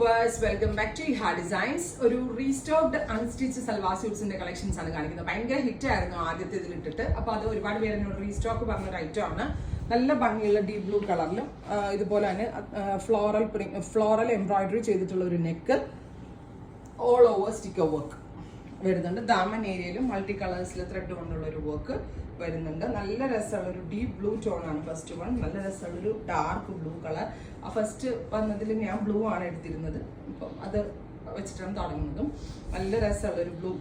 Welcome back to Iha designs. ഒരു restocked unstitched salwar സ്യൂട്ട്സിന്റെ collections ആണ് കാണിക്കുന്നത്. ഭയങ്കര ഹിറ്റ് ആയിരുന്നു ആദ്യത്തെ ഇതിലിട്ടിട്ട്. അപ്പൊ അത് ഒരുപാട് പേര് എന്നോട് റീസ്റ്റോക്ക് പറഞ്ഞൊരു ഐറ്റം ആണ്. നല്ല ഭംഗിയുള്ള ഡീപ് ബ്ലൂ കളറിലും ഇതുപോലെ തന്നെ ഫ്ലോറൽ എംബ്രോയിഡറി ചെയ്തിട്ടുള്ള ഒരു neck, all over sticker work വരുന്നുണ്ട്. ദാമൻ ഏരിയയിലും മൾട്ടി കളേഴ്സിൽ ത്രെഡ് കൊണ്ടുള്ള ഒരു വർക്ക് വരുന്നുണ്ട്. നല്ല രസമുള്ള ഒരു ഡീപ് ബ്ലൂ ടോൺ ആണ് ഫസ്റ്റ് വൺ. നല്ല രസമുള്ള ഒരു ഡാർക്ക് ബ്ലൂ കളർ. ആ ഫസ്റ്റ് വന്നതിൽ ഞാൻ ബ്ലൂ ആണ് എടുത്തിരുന്നത്. ഇപ്പം അത് വെച്ചിട്ടാണ് തുടങ്ങുന്നതും. നല്ല രസമുള്ള ഒരു blue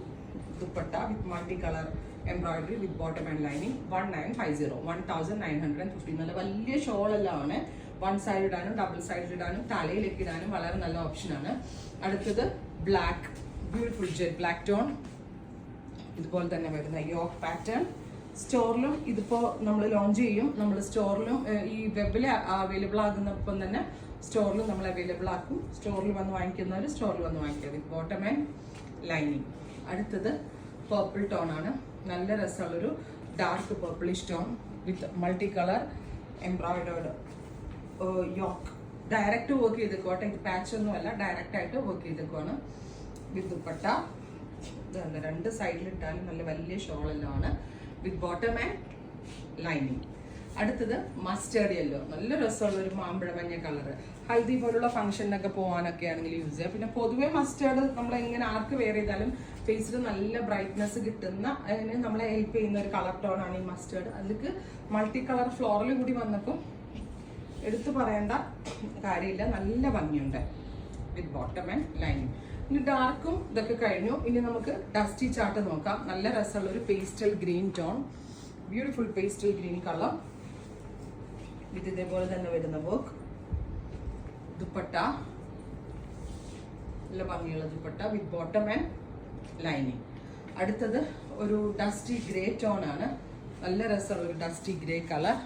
dupatta with multi colour embroidery with bottom and lining. 1950 നല്ല വലിയ ഷോളെല്ലാം ആണ്. വൺ സൈഡ് ഇടാനും ഡബിൾ സൈഡിൽ ഇടാനും തലയിലേക്ക് ഇടാനും വളരെ നല്ല ഓപ്ഷനാണ്. അടുത്തത് black, beautiful jet black tone. ഇതുപോലെ തന്നെ വരുന്ന യോക്ക് പാറ്റേൺ. സ്റ്റോറിലും ഇതിപ്പോൾ നമ്മൾ ലോഞ്ച് ചെയ്യും. നമ്മൾ സ്റ്റോറിലും ഈ വെബിൽ അവൈലബിൾ ആകുന്നപ്പം തന്നെ സ്റ്റോറിലും നമ്മൾ അവൈലബിൾ ആക്കും. സ്റ്റോറിൽ വന്ന് വാങ്ങിക്കുന്നവർ സ്റ്റോറിൽ വന്ന് വാങ്ങിക്കുക വിത്ത് ബോട്ടം ആൻഡ് ലൈനിങ്. അടുത്തത് പർപ്പിൾ ടോൺ ആണ്. നല്ല രസമുള്ളൊരു dark purplish tone with multi colour embroidered yoke. Direct work ചെയ്തേക്കോട്ടെ, ഇത് പാച്ച് ഒന്നും അല്ല, ഡയറക്റ്റ് ആയിട്ട് വർക്ക് ചെയ്തേക്കുവാണ് വിത്ത് ദുപ്പട്ട. ഇതല്ല, രണ്ട് സൈഡിലിട്ടാലും നല്ല വലിയ ഷോളെല്ലാം ആണ് വിത്ത് ബോട്ടം ആൻഡ് ലൈനിങ്. അടുത്തത് മസ്റ്റേർഡ് യെല്ലോ. നല്ല രസമുള്ള ഒരു മാമ്പഴ മഞ്ഞ കളർ. ഹൽദി പോലുള്ള ഫംഗ്ഷനൊക്കെ പോകാനൊക്കെ ആണെങ്കിൽ യൂസ് ചെയ്യാം. പിന്നെ പൊതുവെ മസ്റ്റേർഡ് നമ്മൾ എങ്ങനെ ആർക്ക് വെയർ ചെയ്താലും ഫേസിൽ നല്ല ബ്രൈറ്റ്നെസ് കിട്ടുന്ന, അതിന് നമ്മളെ ഹെൽപ്പ് ചെയ്യുന്ന ഒരു കളർ ടോൺ ആണ് ഈ മസ്റ്റേർഡ്. അതിലേക്ക് മൾട്ടി കളർ ഫ്ലോറൽ കൂടി വന്നപ്പോൾ എടുത്തു പറയേണ്ട കാര്യമില്ല, നല്ല ഭംഗിയുണ്ട് വിത്ത് ബോട്ടം ആൻഡ് ലൈനിങ്. ഇനി ഡാർക്കും ഇതൊക്കെ കഴിഞ്ഞു. ഇനി നമുക്ക് ഡസ്റ്റി ചാർട്ട് നോക്കാം. നല്ല രസമുള്ള ഒരു pastel green tone, beautiful pastel green colour വിത്ത് ഇതേപോലെ തന്നെ വരുന്ന വർക്ക്. ദുപ്പട്ട നല്ല ഭംഗിയുള്ള ദുപ്പട്ട വിത്ത് ബോട്ടം ആൻഡ് ലൈനിങ്. അടുത്തത് ഒരു ഡസ്റ്റി ഗ്രേ ടോൺ ആണ്. നല്ല രസമുള്ള ഒരു ഡസ്റ്റി ഗ്രേ കളർ.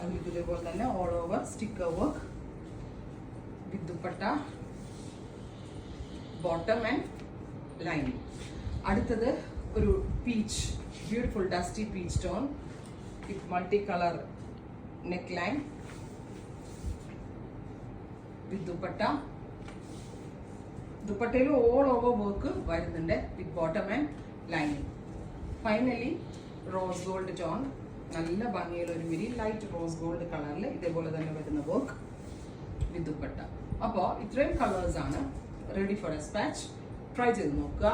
അതിൽ ഇതേപോലെ തന്നെ all over sticker work with dupatta, bottom and lining. അടുത്തത് ഒരു peach, beautiful dusty peach tone with multi colour neckline with dupatta. ദുപ്പട്ടയിൽ ഓൾ ഓവർ വർക്ക് വരുന്നുണ്ട് with bottom and lining. Finally rose gold tone, നല്ല ഭംഗിയുള്ള ഒരു വെരി ലൈറ്റ് റോസ് ഗോൾഡ് കളറിൽ ഇതേപോലെ തന്നെ വരുന്ന വർക്ക് വിത്ത് ദുപ്പട്ട. അപ്പോൾ ഇത്രയും കളേഴ്സ് ആണ് റെഡി ഫോർ എ സ്പാച്ച്. ട്രൈ ചെയ്ത് നോക്കുക.